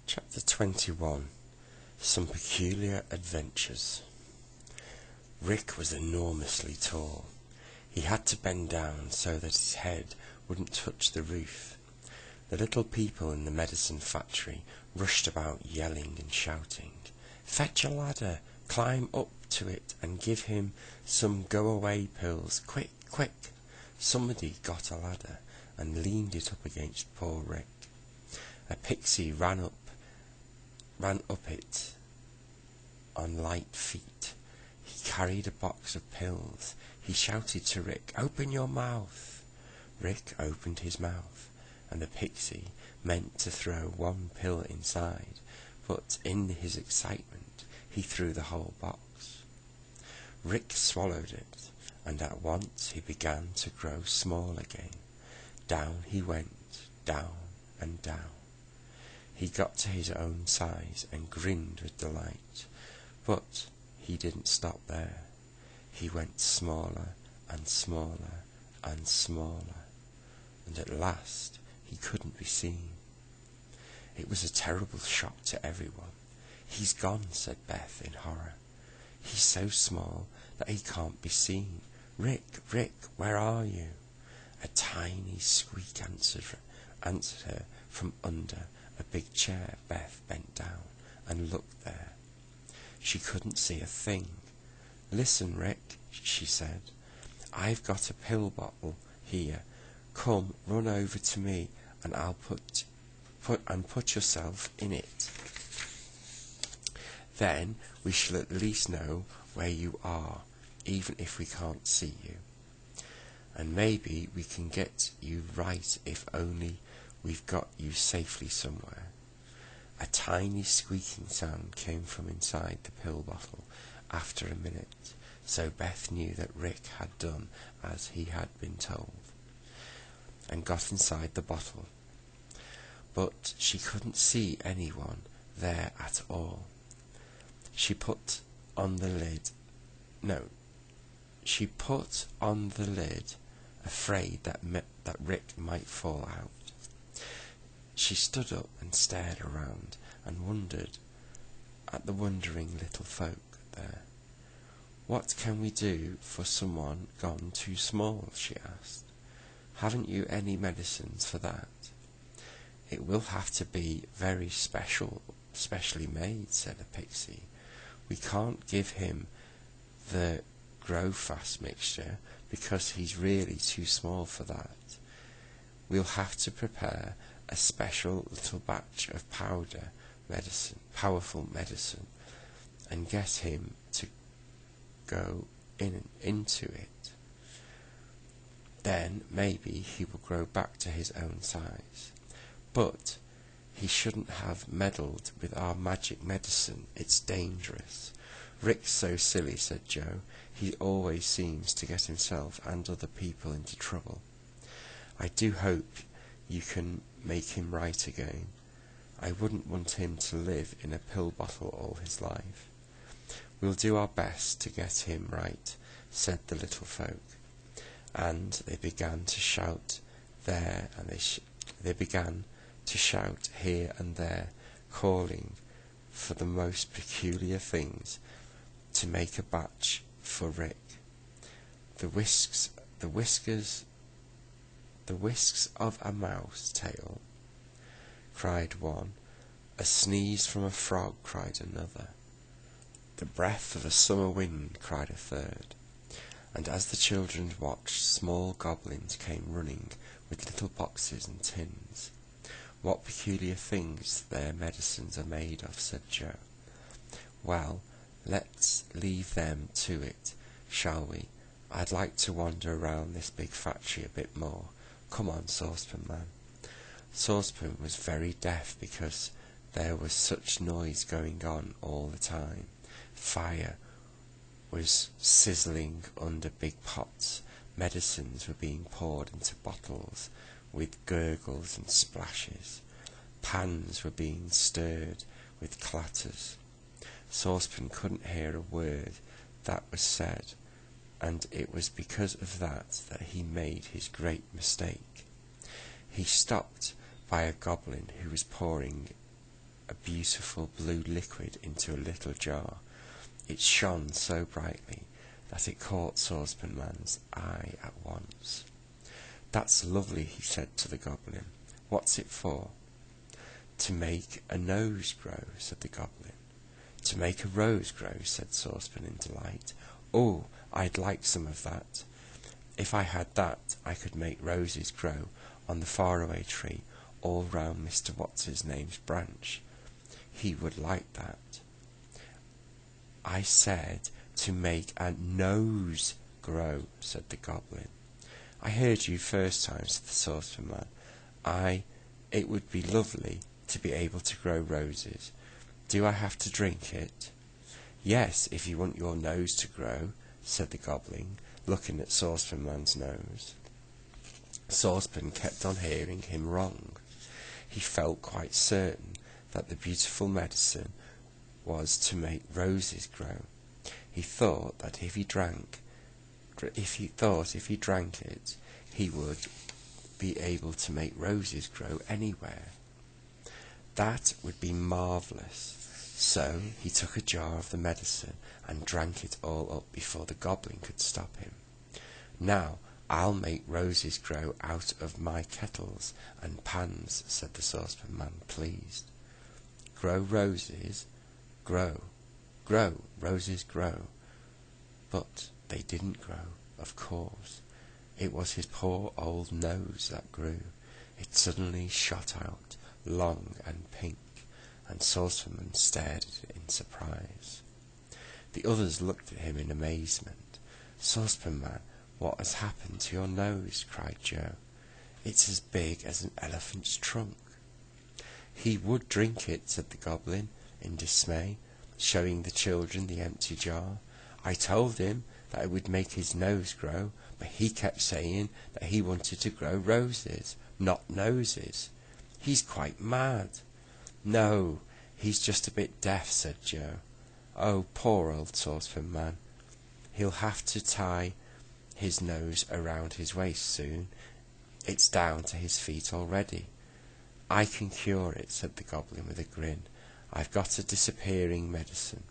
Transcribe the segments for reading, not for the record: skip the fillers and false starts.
Chapter 21. Some Peculiar Adventures. Rick was enormously tall. He had to bend down so that his head wouldn't touch the roof. The little people in the medicine factory rushed about yelling and shouting. "Fetch a ladder, climb up to it and give him some go-away pills, quick, quick!" Somebody got a ladder and leaned it up against poor Rick. A pixie ran up it on light feet. He carried a box of pills. He shouted to Rick, "Open your mouth!" Rick opened his mouth, and the pixie meant to throw one pill inside, but in his excitement he threw the whole box. Rick swallowed it, and at once he began to grow small again. Down he went, down and down. He got to his own size and grinned with delight, but he didn't stop there. He went smaller and smaller and smaller, and at last he couldn't be seen. It was a terrible shock to everyone. "He's gone," said Beth in horror. "He's so small that he can't be seen. Rick, Rick, where are you?" A tiny squeak answered her from under a big chair. Beth bent down and looked there. She couldn't see a thing. "Listen, Rick," she said. "I've got a pill bottle here. Come, run over to me, and I'll put yourself in it. Then we shall at least know where you are, even if we can't see you. And maybe we can get you right if only we've got you safely somewhere." A tiny squeaking sound came from inside the pill bottle after a minute, so Beth knew that Rick had done as he had been told, and got inside the bottle. But she couldn't see anyone there at all. She put on the lid, afraid that Rick might fall out. She stood up and stared around and wondered at the wondering little folk there. "What can we do for someone gone too small?" she asked. "Haven't you any medicines for that?" "It will have to be very specially made," said a pixie. "We can't give him the grow fast mixture because he's really too small for that. We'll have to prepare a special little batch of powerful medicine, and get him to go into it. Then maybe he will grow back to his own size. But he shouldn't have meddled with our magic medicine. It's dangerous." "Rick's so silly," said Joe. "He always seems to get himself and other people into trouble. I do hope you can make him right again. I wouldn't want him to live in a pill bottle all his life." "We'll do our best to get him right," said the little folk, and they began to shout there, and they began to shout here and there, calling for the most peculiar things to make a batch for Rick. The whisks of a mouse tail," cried one. "A sneeze from a frog," cried another. "The breath of a summer wind," cried a third. And as the children watched, small goblins came running with little boxes and tins. "What peculiar things their medicines are made of," said Joe. "Well, let's leave them to it, shall we? I'd like to wander around this big factory a bit more. Come on, Saucepan Man." Saucepan was very deaf because there was such noise going on all the time. Fire was sizzling under big pots. Medicines were being poured into bottles with gurgles and splashes. Pans were being stirred with clatters. Saucepan couldn't hear a word that was said, and it was because of that he made his great mistake. He stopped by a goblin who was pouring a beautiful blue liquid into a little jar. It shone so brightly that it caught Saucepan Man's eye at once. "That's lovely," he said to the goblin. "What's it for?" "To make a nose grow," said the goblin. "To make a rose grow," said Saucepan in delight. "Oh, I'd like some of that. If I had that, I could make roses grow on the faraway tree all round Mr. What's-his-name's branch. He would like that." "I said to make a nose grow," said the goblin. "I heard you first time," said the Saucepan Man. It would be lovely to be able to grow roses. Do I have to drink it?" "Yes, if you want your nose to grow," said the goblin, looking at Saucepan Man's nose. Saucepan kept on hearing him wrong. He felt quite certain that the beautiful medicine was to make roses grow. He thought that if he drank it, he would be able to make roses grow anywhere. That would be marvellous. So he took a jar of the medicine and drank it all up before the goblin could stop him. "Now I'll make roses grow out of my kettles and pans," said the Saucepan Man, pleased. "Grow roses, grow, grow, roses grow." But they didn't grow, of course. It was his poor old nose that grew. It suddenly shot out, long and pink, and Saucepan Man stared at it in surprise. The others looked at him in amazement. "Saucepan Man, what has happened to your nose?" cried Joe. "It's as big as an elephant's trunk." "He would drink it," said the goblin, in dismay, showing the children the empty jar. "I told him that it would make his nose grow, but he kept saying that he wanted to grow roses, not noses. He's quite mad." "No, he's just a bit deaf," said Joe. "Oh, poor old Saucepan Man. He'll have to tie his nose around his waist soon. It's down to his feet already." "I can cure it," said the goblin with a grin. "I've got a disappearing medicine.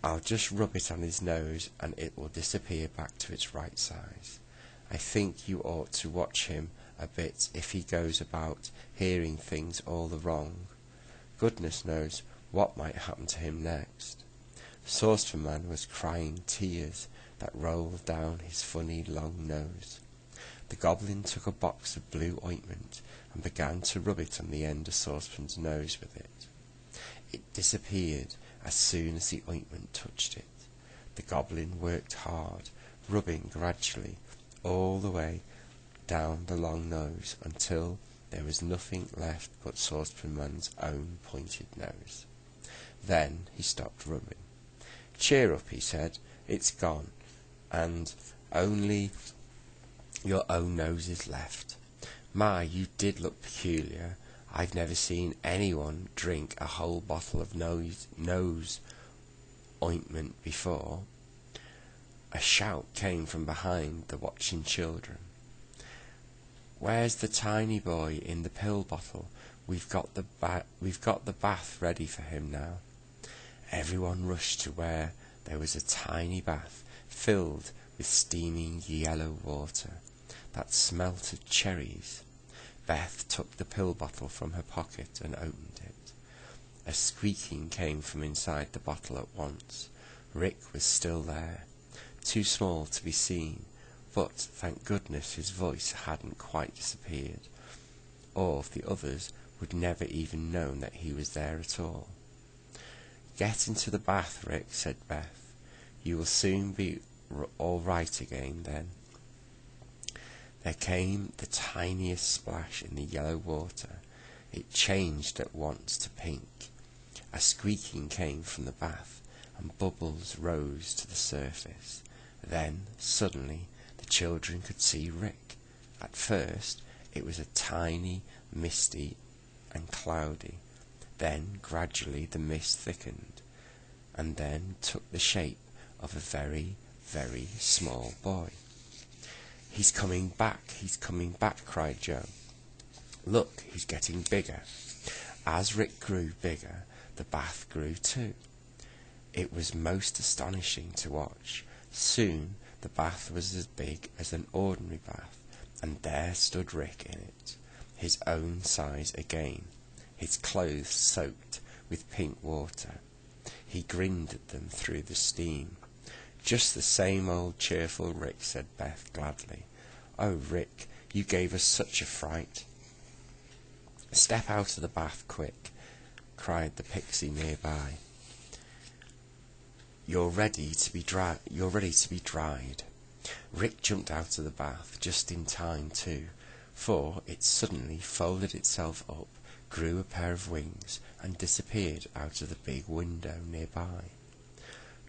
I'll just rub it on his nose and it will disappear back to its right size. I think you ought to watch him a bit if he goes about hearing things all the wrong. Goodness knows what might happen to him next." Saucepan Man was crying tears that rolled down his funny long nose. The goblin took a box of blue ointment and began to rub it on the end of Saucepan's nose with it. It disappeared as soon as the ointment touched it. The goblin worked hard, rubbing gradually all the way down the long nose until there was nothing left but Saucepan Man's own pointed nose. Then he stopped rubbing. "Cheer up," he said. "It's gone, and only your own nose is left. My, you did look peculiar. I've never seen anyone drink a whole bottle of nose ointment before." A shout came from behind the watching children. "Where's the tiny boy in the pill bottle? We've got the bath ready for him now." Everyone rushed to where there was a tiny bath filled with steaming yellow water that smelt of cherries. Beth took the pill bottle from her pocket and opened it. A squeaking came from inside the bottle at once. Rick was still there, too small to be seen, but thank goodness his voice hadn't quite disappeared, or the others would never even known that he was there at all. "Get into the bath, Rick," said Beth. "You will soon be all right again then." There came the tiniest splash in the yellow water. It changed at once to pink. A squeaking came from the bath, and bubbles rose to the surface. Then, suddenly, the children could see Rick. At first, it was a tiny, misty and cloudy. Then, gradually, the mist thickened, and then took the shape of a very, very small boy. "He's coming back, cried Joe. "Look, he's getting bigger." As Rick grew bigger, the bath grew too. It was most astonishing to watch. Soon the bath was as big as an ordinary bath, and there stood Rick in it, his own size again, his clothes soaked with pink water. He grinned at them through the steam. "Just the same old cheerful Rick," said Beth gladly. "Oh, Rick, you gave us such a fright." "Step out of the bath quick," cried the pixie nearby. You're ready to be dried. Rick jumped out of the bath just in time too, for it suddenly folded itself up, grew a pair of wings, and disappeared out of the big window nearby.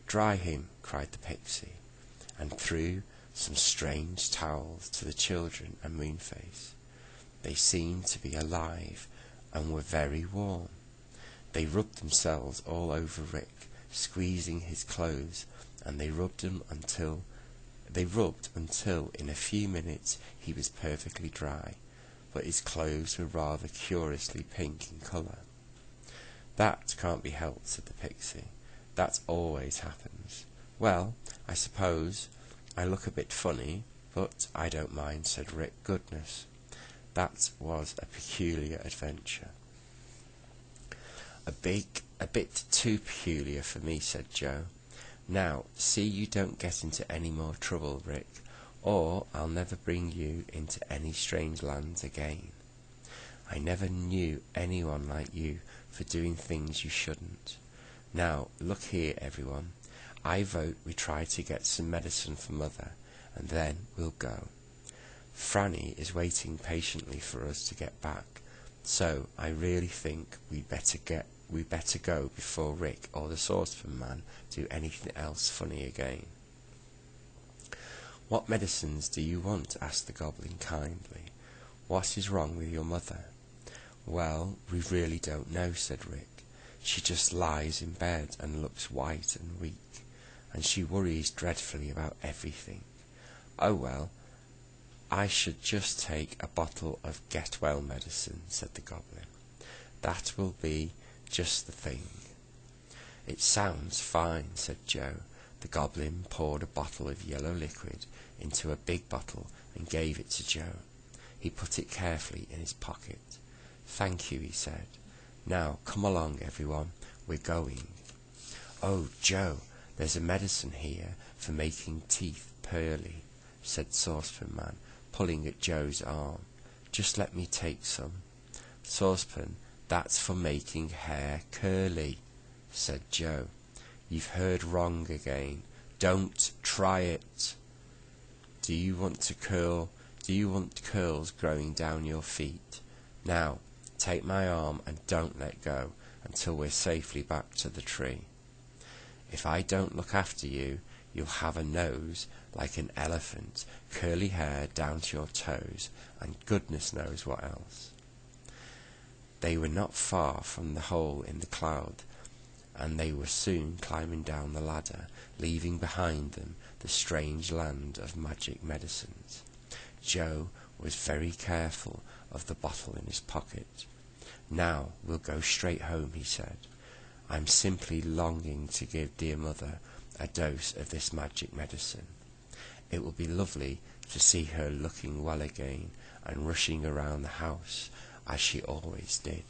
"Dry him," cried the pixie, and threw some strange towels to the children and Moonface. They seemed to be alive and were very warm. They rubbed themselves all over Rick, squeezing his clothes, and they rubbed until in a few minutes he was perfectly dry, but his clothes were rather curiously pink in colour. "That can't be helped," said the pixie. "That always happens. Well, I suppose I look a bit funny, but I don't mind," said Rick. "Goodness, that was a peculiar adventure." A bit too peculiar for me," said Joe. "Now, see you don't get into any more trouble, Rick, or I'll never bring you into any strange lands again. I never knew anyone like you for doing things you shouldn't. Now, look here, everyone. I vote we try to get some medicine for Mother, and then we'll go. Franny is waiting patiently for us to get back, so I really think we'd better go before Rick or the Saucepan Man do anything else funny again." "What medicines do you want?" asked the Goblin kindly. "What is wrong with your mother?" "Well, we really don't know," said Rick. "She just lies in bed and looks white and weak, and she worries dreadfully about everything." "Oh, well, I should just take a bottle of get-well medicine," said the Goblin. "That will be just the thing." "It sounds fine," said Joe. The Goblin poured a bottle of yellow liquid into a big bottle and gave it to Joe. He put it carefully in his pocket. "Thank you," he said. "Now come along, everyone, we're going." "Oh, Joe, there's a medicine here for making teeth pearly," said Saucepan Man, pulling at Joe's arm. "Just let me take some." "Saucepan, that's for making hair curly," said Joe. "You've heard wrong again. Don't try it. Do you want curls growing down your feet? Now, take my arm and don't let go until we're safely back to the tree. If I don't look after you, you'll have a nose like an elephant, curly hair down to your toes, and goodness knows what else." They were not far from the hole in the cloud, and they were soon climbing down the ladder, leaving behind them the strange land of magic medicines. Joe was very careful of the bottle in his pocket. "Now we'll go straight home," he said. "I'm simply longing to give dear Mother a dose of this magic medicine. It will be lovely to see her looking well again and rushing around the house as she always did."